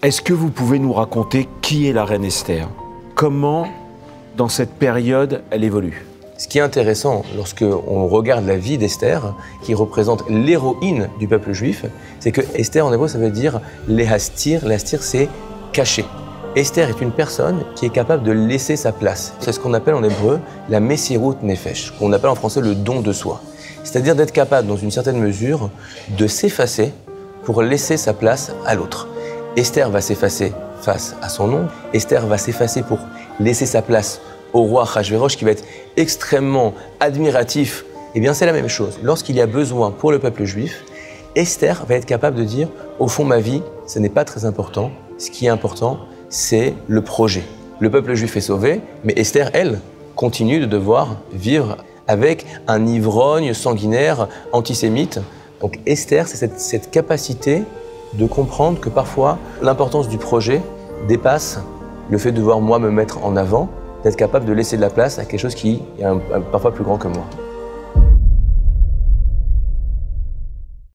Est-ce que vous pouvez nous raconter qui est la reine Esther? Comment, dans cette période, elle évolue? Ce qui est intéressant lorsqu'on regarde la vie d'Esther, qui représente l'héroïne du peuple juif, c'est que Esther en hébreu ça veut dire lehastir. Lehastir c'est cacher. Esther est une personne qui est capable de laisser sa place. C'est ce qu'on appelle en hébreu la messirut nefesh, qu'on appelle en français le don de soi. C'est-à-dire d'être capable, dans une certaine mesure, de s'effacer pour laisser sa place à l'autre. Esther va s'effacer face à son nom. Esther va s'effacer pour laisser sa place au roi Achashvérosh qui va être extrêmement admiratif. Eh bien, c'est la même chose. Lorsqu'il y a besoin pour le peuple juif, Esther va être capable de dire « Au fond, ma vie, ce n'est pas très important. Ce qui est important, c'est le projet. Le peuple juif est sauvé, mais Esther, elle, continue de devoir vivre avec un ivrogne sanguinaire antisémite. » Donc Esther, c'est cette capacité de comprendre que parfois, l'importance du projet dépasse le fait de devoir moi me mettre en avant, d'être capable de laisser de la place à quelque chose qui est parfois plus grand que moi.